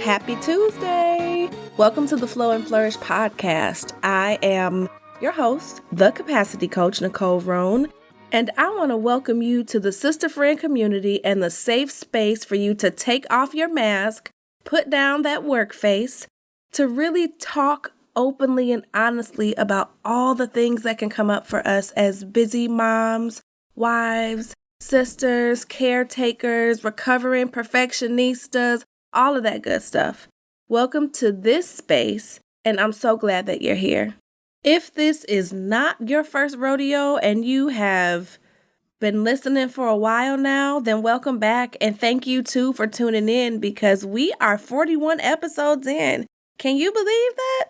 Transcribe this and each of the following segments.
Happy Tuesday! Welcome to the Flow and Flourish Podcast. I am your host, the capacity coach, Nicole Roan, and I want to welcome you to the sister friend community and the safe space for you to take off your mask, put down that work face, to really talk openly and honestly about all the things that can come up for us as busy moms, wives, sisters, caretakers, recovering perfectionistas, all of that good stuff. Welcome to this space, and I'm so glad that you're here. If this is not your first rodeo and you have been listening for a while now, then welcome back, and thank you too for tuning in because we are 41 episodes in. Can you believe that?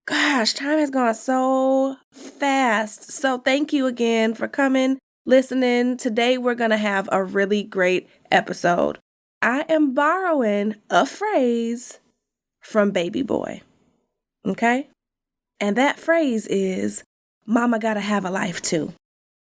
Gosh, time has gone so fast. So thank you again for coming, listening. Today we're going to have a really great episode. I am borrowing a phrase from Baby Boy. Okay? And that phrase is, Mama gotta have a life too.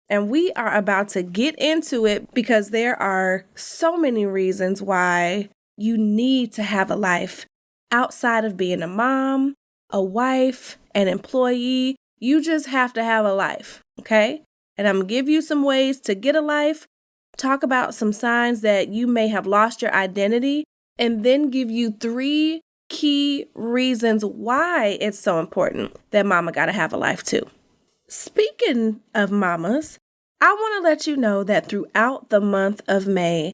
And we are about to get into it because there are so many reasons why you need to have a life outside of being a mom, a wife, an employee. You just have to have a life, okay? And I'm going to give you some ways to get a life, talk about some signs that you may have lost your identity, and then give you 3 key reasons why it's so important that mama got to have a life too. Speaking of mamas, I want to let you know that throughout the month of May,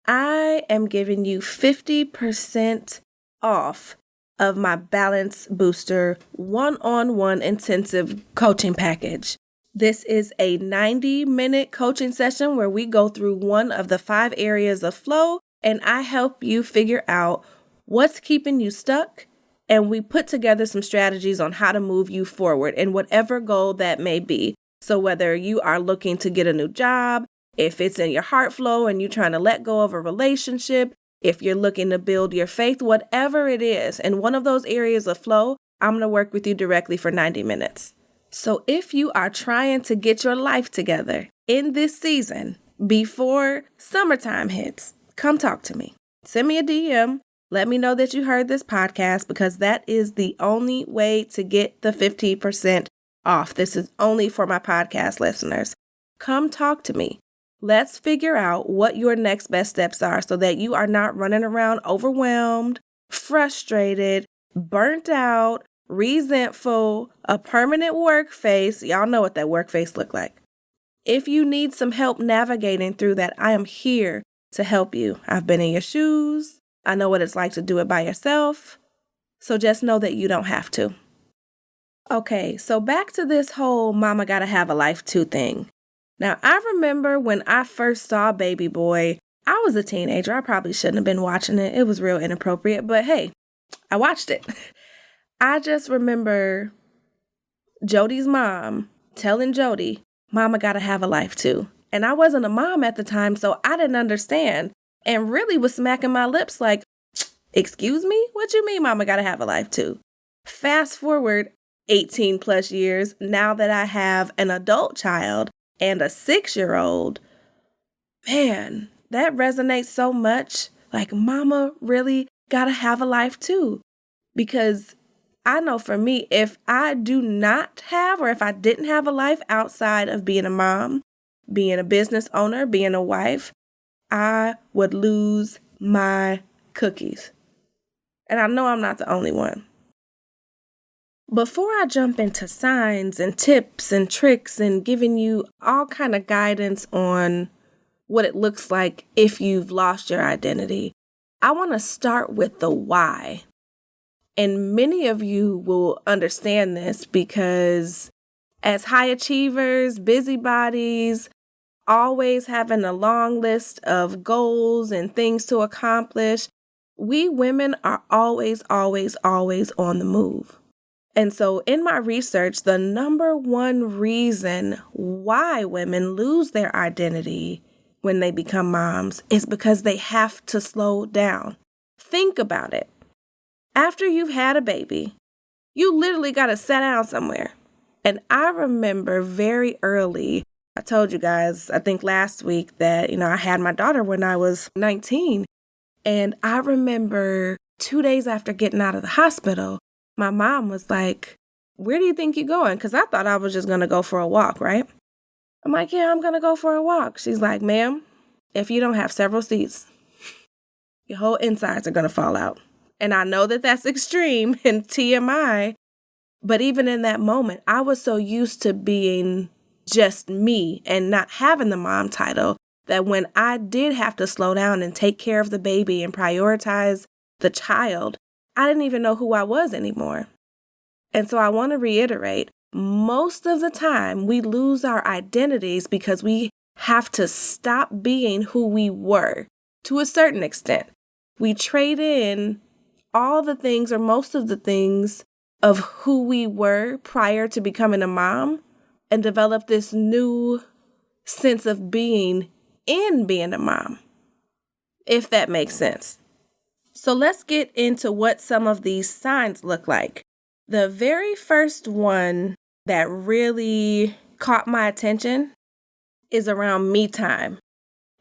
I am giving you 50% off of my Balance Booster one-on-one intensive coaching package. This is a 90-minute coaching session where we go through one of the 5 areas of flow, and I help you figure out what's keeping you stuck, and we put together some strategies on how to move you forward in whatever goal that may be. So whether you are looking to get a new job, if it's in your heart flow and you're trying to let go of a relationship, if you're looking to build your faith, whatever it is, in one of those areas of flow, I'm going to work with you directly for 90 minutes. So if you are trying to get your life together in this season before summertime hits, come talk to me. Send me a DM. Let me know that you heard this podcast because that is the only way to get the 50% off. This is only for my podcast listeners. Come talk to me. Let's figure out what your next best steps are so that you are not running around overwhelmed, frustrated, burnt out, resentful, a permanent work face. Y'all know what that work face look like. If you need some help navigating through that, I am here to help you. I've been in your shoes. I know what it's like to do it by yourself. So just know that you don't have to. Okay, so back to this whole mama gotta have a life too thing. Now, I remember when I first saw Baby Boy, I was a teenager. I probably shouldn't have been watching it. It was real inappropriate, but hey, I watched it. I just remember Jody's mom telling Jody, Mama gotta have a life too. And I wasn't a mom at the time, so I didn't understand and really was smacking my lips like, excuse me? What you mean mama gotta have a life too? Fast forward 18 plus years, now that I have an adult child and a 6-year-old, man, that resonates so much. Like, mama really gotta have a life too. Because I know for me, if I do not have, or if I didn't have a life outside of being a mom, being a business owner, being a wife, I would lose my cookies. And I know I'm not the only one. Before I jump into signs and tips and tricks and giving you all kind of guidance on what it looks like if you've lost your identity, I want to start with the why. And many of you will understand this because as high achievers, busybodies, always having a long list of goals and things to accomplish, we women are always on the move. And so in my research, the number one reason why women lose their identity when they become moms is because they have to slow down. Think about it. After you've had a baby, you literally got to sit down somewhere. And I remember very early, I told you guys, I think last week that, I had my daughter when I was 19. And I remember 2 days after getting out of the hospital, my mom was like, "Where do you think you're going?" Because I thought I was just going to go for a walk, right? I'm like, "Yeah, I'm going to go for a walk." She's like, "Ma'am, if you don't have several seats, your whole insides are going to fall out." And I know that that's extreme and TMI, but even in that moment, I was so used to being just me and not having the mom title that when I did have to slow down and take care of the baby and prioritize the child, I didn't even know who I was anymore. And so I want to reiterate, most of the time we lose our identities because we have to stop being who we were to a certain extent. We trade in all the things or most of the things of who we were prior to becoming a mom and develop this new sense of being in being a mom, if that makes sense. So let's get into what some of these signs look like. The very first one that really caught my attention is around me time.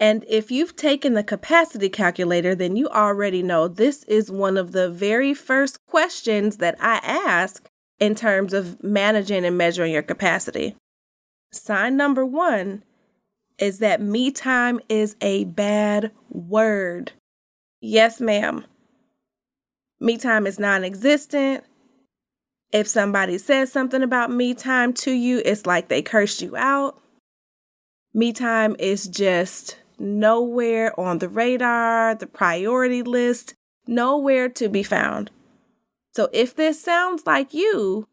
And if you've taken the capacity calculator, then you already know this is one of the very first questions that I ask in terms of managing and measuring your capacity. Sign number 1 is that me time is a bad word. Yes, ma'am. Me time is non-existent. If somebody says something about me time to you, it's like they cursed you out. Me time is just nowhere on the radar, the priority list, nowhere to be found. So if this sounds like you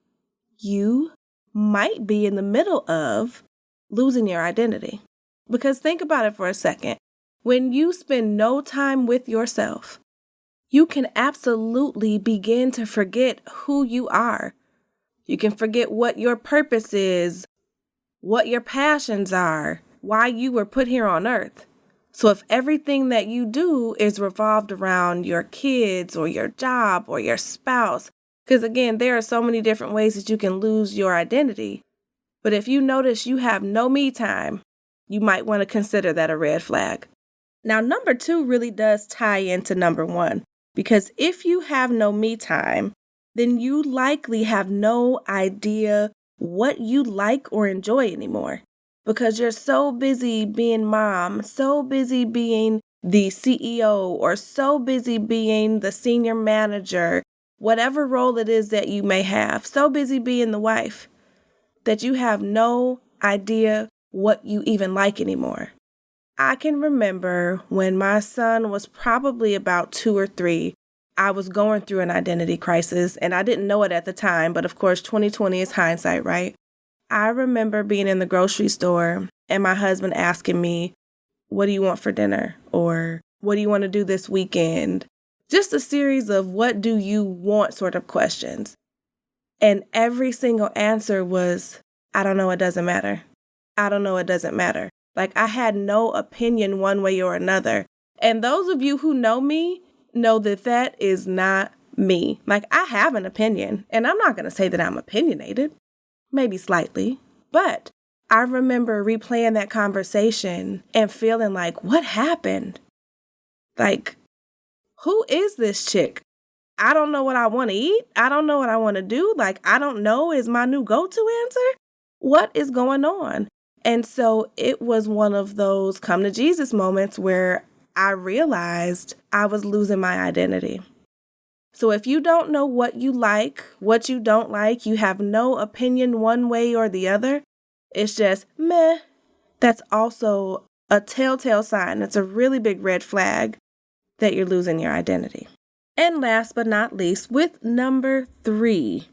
might be in the middle of losing your identity. Because think about it for a second. When you spend no time with yourself, you can absolutely begin to forget who you are. You can forget what your purpose is, what your passions are, why you were put here on earth. So if everything that you do is revolved around your kids or your job or your spouse, because again, there are so many different ways that you can lose your identity. But if you notice you have no me time, you might want to consider that a red flag. Now, number 2 really does tie into number 1, because if you have no me time, then you likely have no idea what you like or enjoy anymore. Because you're so busy being mom, so busy being the CEO, or so busy being the senior manager, whatever role it is that you may have, so busy being the wife, that you have no idea what you even like anymore. I can remember when my son was probably about 2 or 3, I was going through an identity crisis, and I didn't know it at the time, but of course 2020 is hindsight, right? I remember being in the grocery store and my husband asking me, "What do you want for dinner?" Or "What do you want to do this weekend?" Just a series of "what do you want" sort of questions. And every single answer was, "I don't know, it doesn't matter. I don't know, it doesn't matter." Like I had no opinion one way or another. And those of you who know me know that that is not me. Like I have an opinion, and I'm not going to say that I'm opinionated. Maybe slightly, but I remember replaying that conversation and feeling like, what happened? Like, who is this chick? I don't know what I want to eat. I don't know what I want to do. Like, I don't know is my new go-to answer. What is going on? And so it was one of those come to Jesus moments where I realized I was losing my identity. So if you don't know what you like, what you don't like, you have no opinion one way or the other, it's just meh. That's also a telltale sign. It's a really big red flag that you're losing your identity. And last but not least, with number 3,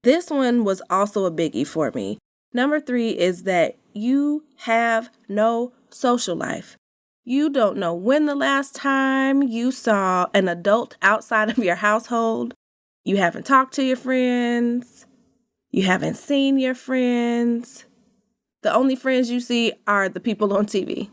this one was also a biggie for me. Number 3 is that you have no social life. You don't know when the last time you saw an adult outside of your household. You haven't talked to your friends. You haven't seen your friends. The only friends you see are the people on TV.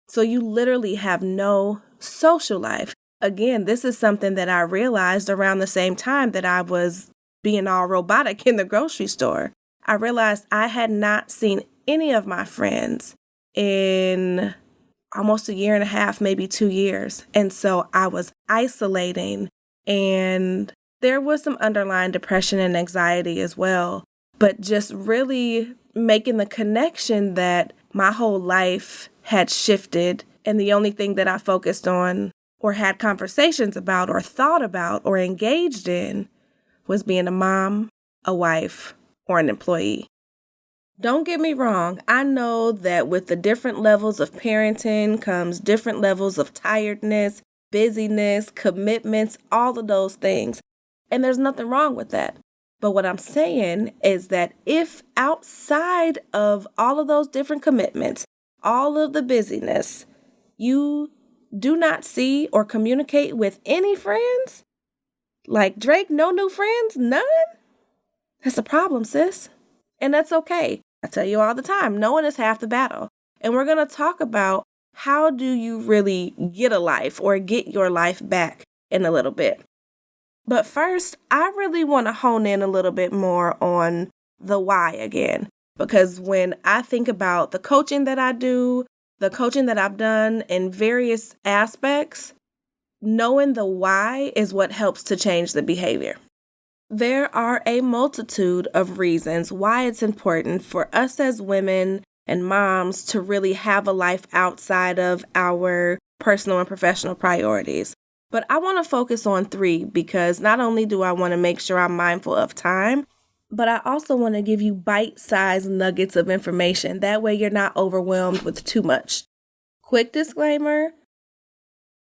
So you literally have no social life. Again, this is something that I realized around the same time that I was being all robotic in the grocery store. I realized I had not seen any of my friends in almost a year and a half, maybe 2 years. And so I was isolating And there was some underlying depression and anxiety as well. But just really making the connection that my whole life had shifted, and the only thing that I focused on or had conversations about or thought about or engaged in was being a mom, a wife, or an employee. Don't get me wrong, I know that with the different levels of parenting comes different levels of tiredness, busyness, commitments, all of those things. And there's nothing wrong with that. But what I'm saying is that if outside of all of those different commitments, all of the busyness, you do not see or communicate with any friends, like Drake, no new friends, none, that's a problem, sis. And that's okay. I tell you all the time, knowing is half the battle. And we're going to talk about how do you really get a life or get your life back in a little bit. But first, I really want to hone in a little bit more on the why again. Because when I think about the coaching that I do, the coaching that I've done in various aspects, knowing the why is what helps to change the behavior. There are a multitude of reasons why it's important for us as women and moms to really have a life outside of our personal and professional priorities. But I want to focus on 3 because not only do I want to make sure I'm mindful of time, but I also want to give you bite-sized nuggets of information. That way you're not overwhelmed with too much. Quick disclaimer.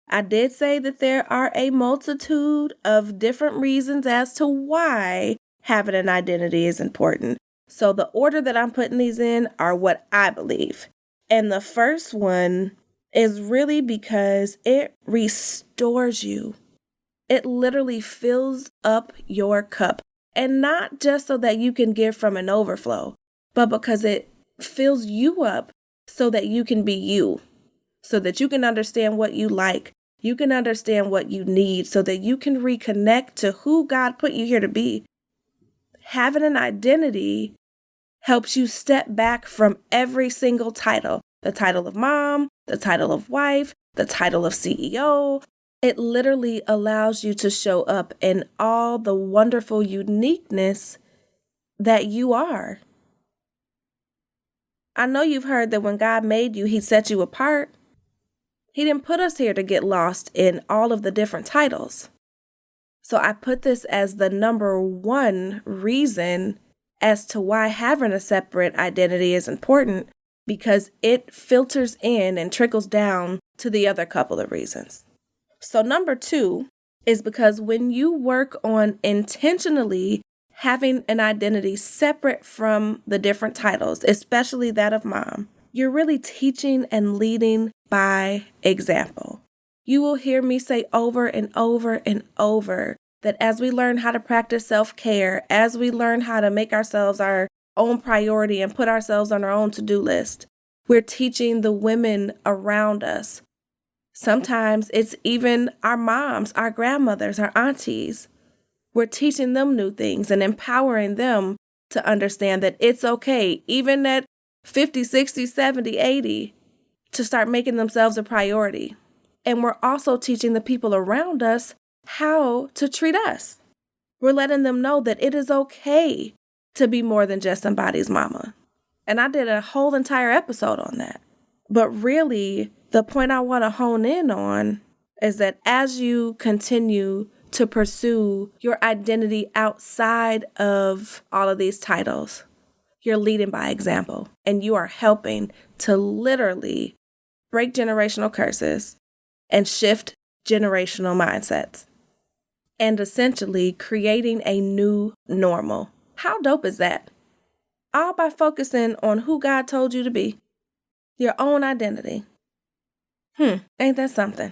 I did say that there are a multitude of different reasons as to why having an identity is important. So the order that I'm putting these in are what I believe. And the first one is really because it restores you. It literally fills up your cup. And not just so that you can give from an overflow, but because it fills you up so that you can be you, so that you can understand what you like. You can understand what you need so that you can reconnect to who God put you here to be. Having an identity helps you step back from every single title. The title of mom, the title of wife, the title of CEO. It literally allows you to show up in all the wonderful uniqueness that you are. I know you've heard that when God made you, He set you apart. He didn't put us here to get lost in all of the different titles. So I put this as the number 1 reason as to why having a separate identity is important, because it filters in and trickles down to the other couple of reasons. So number 2 is because when you work on intentionally having an identity separate from the different titles, especially that of mom, you're really teaching and leading by example. You will hear me say over and over and over that as we learn how to practice self-care, as we learn how to make ourselves our own priority and put ourselves on our own to-do list, we're teaching the women around us. Sometimes it's even our moms, our grandmothers, our aunties. We're teaching them new things and empowering them to understand that it's okay, even at 50, 60, 70, 80, to start making themselves a priority. And we're also teaching the people around us how to treat us. We're letting them know that it is okay to be more than just somebody's mama. And I did a whole entire episode on that. But really, the point I want to hone in on is that as you continue to pursue your identity outside of all of these titles, you're leading by example, and you are helping to literally break generational curses and shift generational mindsets, and essentially creating a new normal. How dope is that? All by focusing on who God told you to be, your own identity. Ain't that something?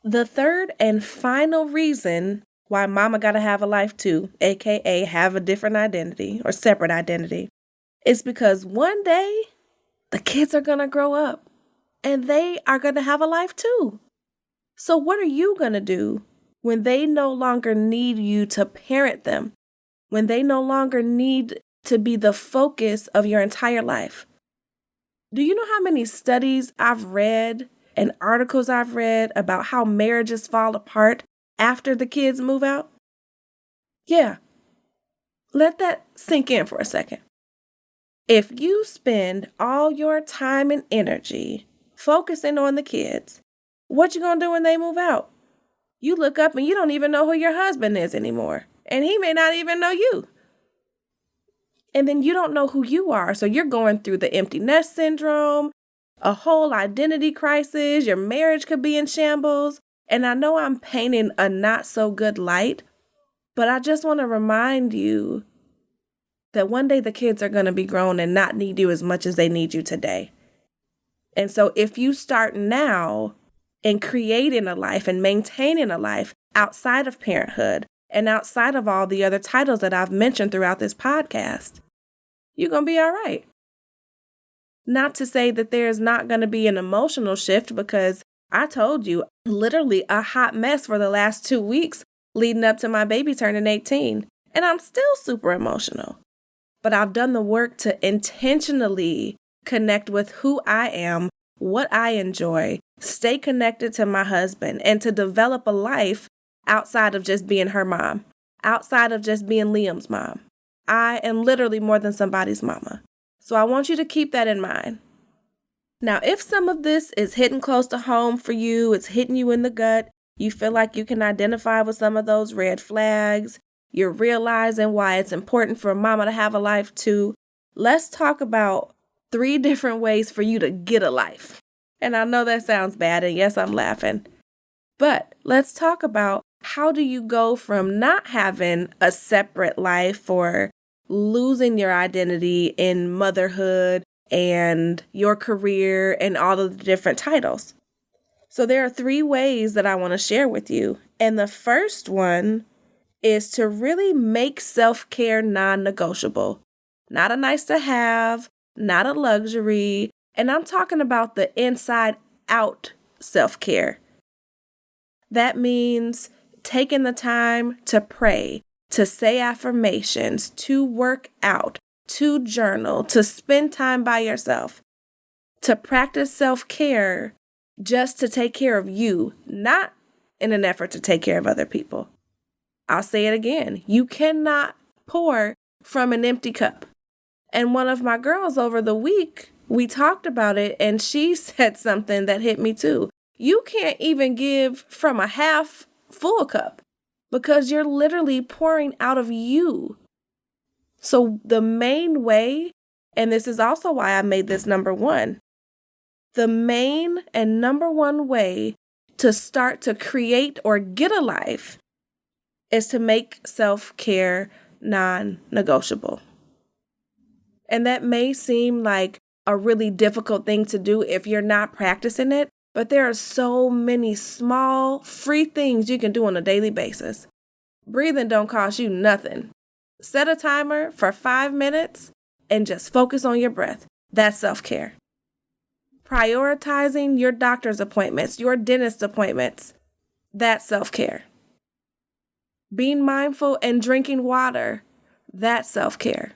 The third and final reason why mama gotta have a life too, aka have a different identity or separate identity, is because one day the kids are gonna grow up and they are gonna have a life too. So what are you gonna do when they no longer need you to parent them, when they no longer need to be the focus of your entire life? Do you know how many studies I've read and articles I've read about how marriages fall apart after the kids move out? Yeah. Let that sink in for a second. If you spend all your time and energy focusing on the kids, what you gonna do when they move out? You look up and you don't even know who your husband is anymore. And he may not even know you. And then you don't know who you are. So you're going through the empty nest syndrome, a whole identity crisis. Your marriage could be in shambles. And I know I'm painting a not so good light, but I just want to remind you that one day the kids are going to be grown and not need you as much as they need you today. And so if you start now in creating a life and maintaining a life outside of parenthood and outside of all the other titles that I've mentioned throughout this podcast, you're going to be all right. Not to say that there's not going to be an emotional shift, because I told you, literally a hot mess for the last 2 weeks leading up to my baby turning 18. And I'm still super emotional. But I've done the work to intentionally connect with who I am, what I enjoy, stay connected to my husband, and to develop a life outside of just being her mom, outside of just being Liam's mom. I am literally more than somebody's mama. So I want you to keep that in mind. Now, if some of this is hitting close to home for you, it's hitting you in the gut, you feel like you can identify with some of those red flags, you're realizing why it's important for a mama to have a life too, let's talk about 3 different ways for you to get a life. And I know that sounds bad, and yes, I'm laughing. But let's talk about, how do you go from not having a separate life or losing your identity in motherhood and your career and all of the different titles? So there are 3 ways that I want to share with you. And the first one is to really make self-care non-negotiable. Not a nice to have, not a luxury. And I'm talking about the inside out self-care. That means taking the time to pray, to say affirmations, to work out, to journal, to spend time by yourself, to practice self-care just to take care of you, not in an effort to take care of other people. I'll say it again. You cannot pour from an empty cup. And one of my girls over the week, we talked about it, and she said something that hit me too. You can't even give from a half full cup, because you're literally pouring out of you. So the main way, and this is also why I made this number 1, the main and number 1 way to start to create or get a life is to make self-care non-negotiable. And that may seem like a really difficult thing to do if you're not practicing it, but there are so many small, free things you can do on a daily basis. Breathing don't cost you nothing. Set a timer for 5 minutes and just focus on your breath. That's self-care. Prioritizing your doctor's appointments, your dentist appointments, that's self-care. Being mindful and drinking water, that's self-care.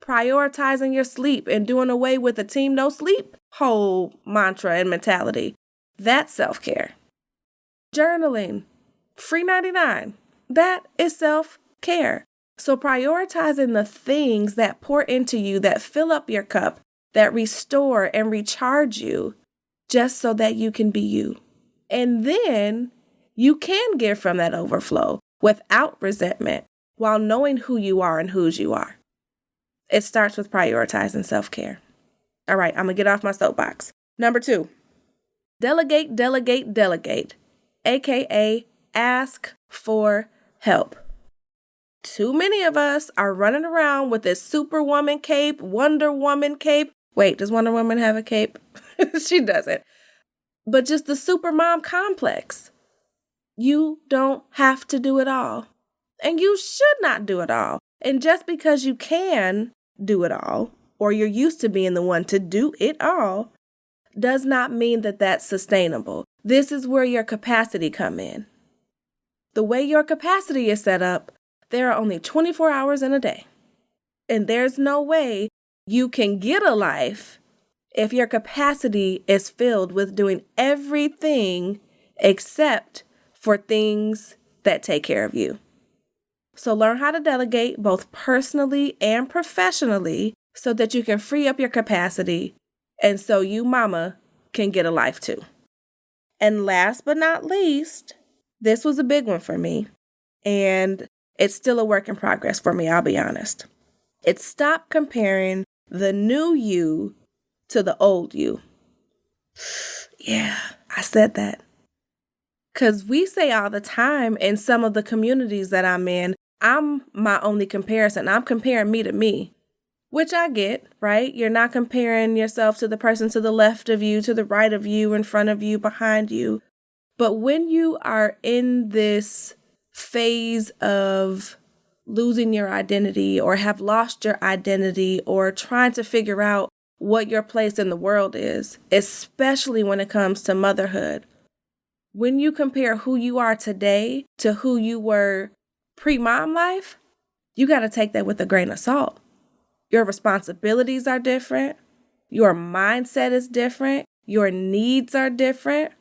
Prioritizing your sleep and doing away with the team no sleep whole mantra and mentality, that's self-care. Journaling, free 99, that is self-care. So prioritizing the things that pour into you, that fill up your cup, that restore and recharge you, just so that you can be you. And then you can give from that overflow without resentment, while knowing who you are and whose you are. It starts with prioritizing self-care. All right, I'm going to get off my soapbox. Number 2, delegate, delegate, delegate, aka ask for help. Too many of us are running around with this Superwoman cape, Wonder Woman cape. Wait, does Wonder Woman have a cape? She doesn't. But just the supermom complex. You don't have to do it all. And you should not do it all. And just because you can do it all, or you're used to being the one to do it all, does not mean that that's sustainable. This is where your capacity come in. The way your capacity is set up, there are only 24 hours in a day. And there's no way you can get a life if your capacity is filled with doing everything except for things that take care of you. So learn how to delegate both personally and professionally so that you can free up your capacity and so you, mama, can get a life too. And last but not least, this was a big one for me, and it's still a work in progress for me, I'll be honest. It's stop comparing the new you to the old you. Yeah, I said that. Because we say all the time in some of the communities that I'm in, I'm my only comparison. I'm comparing me to me, which I get, right? You're not comparing yourself to the person to the left of you, to the right of you, in front of you, behind you. But when you are in this phase of losing your identity or have lost your identity or trying to figure out what your place in the world is, especially when it comes to motherhood, when you compare who you are today to who you were pre-mom life, you got to take that with a grain of salt. Your responsibilities are different. Your mindset is different. Your needs are different.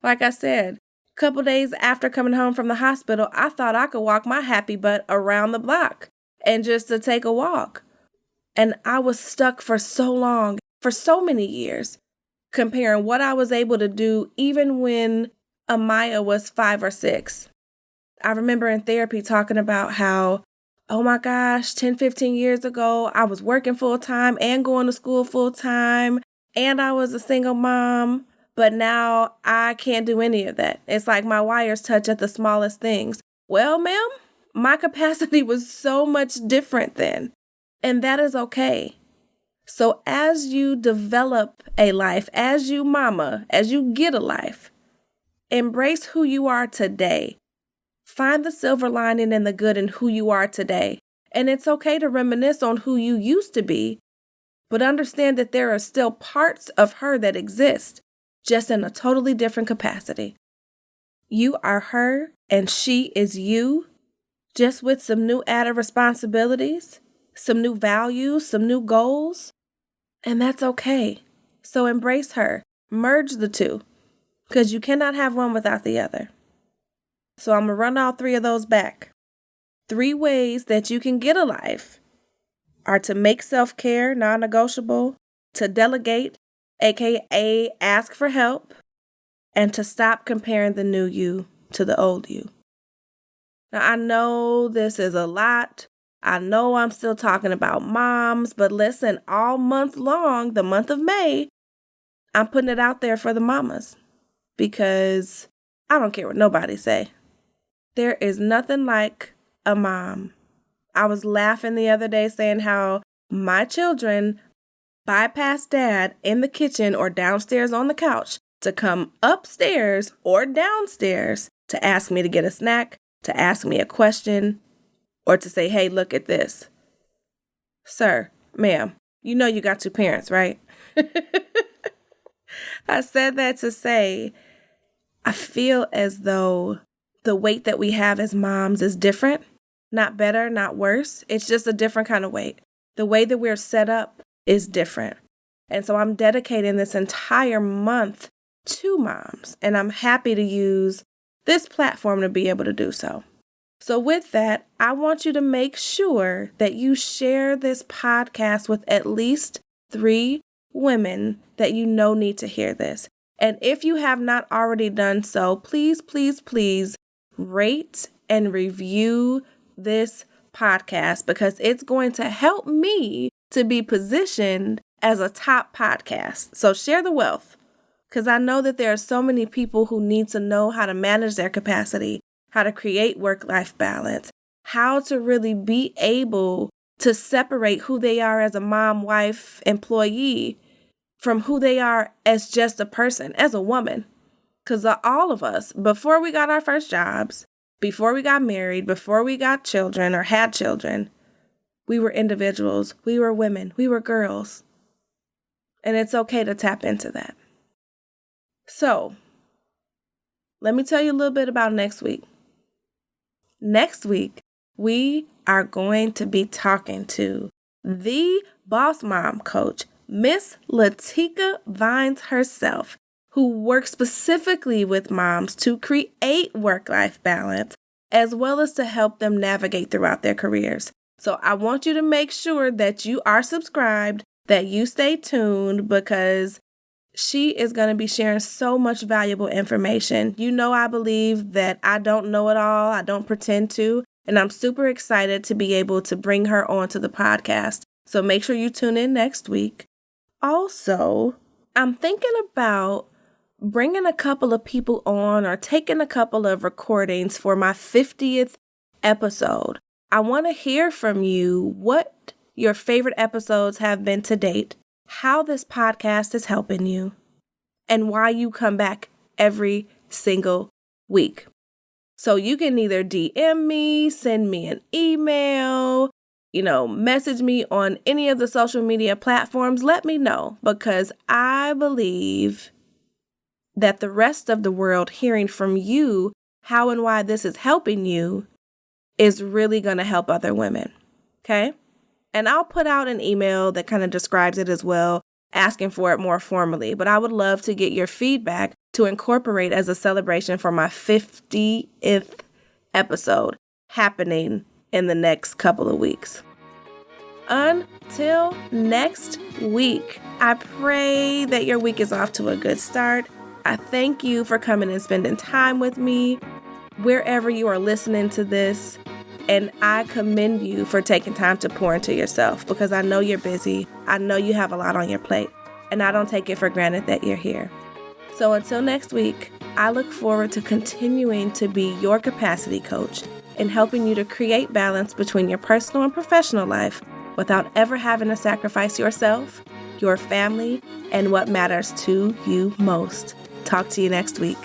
Like I said, a couple days after coming home from the hospital, I thought I could walk my happy butt around the block and just to take a walk. And I was stuck for so long, for so many years, comparing what I was able to do even when Amaya was 5 or 6. I remember in therapy talking about how, oh my gosh, 10, 15 years ago, I was working full time and going to school full time, and I was a single mom, but now I can't do any of that. It's like my wires touch at the smallest things. Well, ma'am, my capacity was so much different then, and that is okay. So as you develop a life, as you mama, as you get a life, embrace who you are today. Find the silver lining and the good in who you are today. And it's okay to reminisce on who you used to be, but understand that there are still parts of her that exist, just in a totally different capacity. You are her and she is you, just with some new added responsibilities, some new values, some new goals. And that's okay. So embrace her. Merge the two, because you cannot have one without the other. So I'm going to run all 3 of those back. 3 ways that you can get a life are to make self-care non-negotiable, to delegate, aka ask for help, and to stop comparing the new you to the old you. Now, I know this is a lot. I know I'm still talking about moms, but listen, all month long, the month of May, I'm putting it out there for the mamas because I don't care what nobody say. There is nothing like a mom. I was laughing the other day saying how my children bypass dad in the kitchen or downstairs on the couch to come upstairs or downstairs to ask me to get a snack, to ask me a question, or to say, hey, look at this. Sir, ma'am, you know you got 2 parents, right? I said that to say, I feel as though the weight that we have as moms is different, not better, not worse. It's just a different kind of weight. The way that we're set up is different. And so I'm dedicating this entire month to moms, and I'm happy to use this platform to be able to do so. So with that, I want you to make sure that you share this podcast with at least 3 women that you know need to hear this. And if you have not already done so, please, please, please rate and review this podcast because it's going to help me to be positioned as a top podcast. So share the wealth because I know that there are so many people who need to know how to manage their capacity, how to create work-life balance, how to really be able to separate who they are as a mom, wife, employee from who they are as just a person, as a woman. Because all of us, before we got our first jobs, before we got married, before we got children or had children, we were individuals, we were women, we were girls. And it's okay to tap into that. So, let me tell you a little bit about next week. Next week, we are going to be talking to the boss mom coach, Miss Latika Vines herself, who work specifically with moms to create work-life balance, as well as to help them navigate throughout their careers. So I want you to make sure that you are subscribed, that you stay tuned, because she is going to be sharing so much valuable information. You know, I believe that I don't know it all. I don't pretend to. And I'm super excited to be able to bring her onto the podcast. So make sure you tune in next week. Also, I'm thinking about bringing a couple of people on or taking a couple of recordings for my 50th episode. I want to hear from you what your favorite episodes have been to date, how this podcast is helping you, and why you come back every single week. So you can either DM me, send me an email, message me on any of the social media platforms. Let me know, because I believe that the rest of the world hearing from you how and why this is helping you is really going to help other women. Okay? And I'll put out an email that kind of describes it as well, asking for it more formally. But I would love to get your feedback to incorporate as a celebration for my 50th episode happening in the next couple of weeks. Until next week, I pray that your week is off to a good start. I thank you for coming and spending time with me wherever you are listening to this. And I commend you for taking time to pour into yourself, because I know you're busy. I know you have a lot on your plate, and I don't take it for granted that you're here. So until next week, I look forward to continuing to be your capacity coach and helping you to create balance between your personal and professional life without ever having to sacrifice yourself, your family, and what matters to you most. Talk to you next week.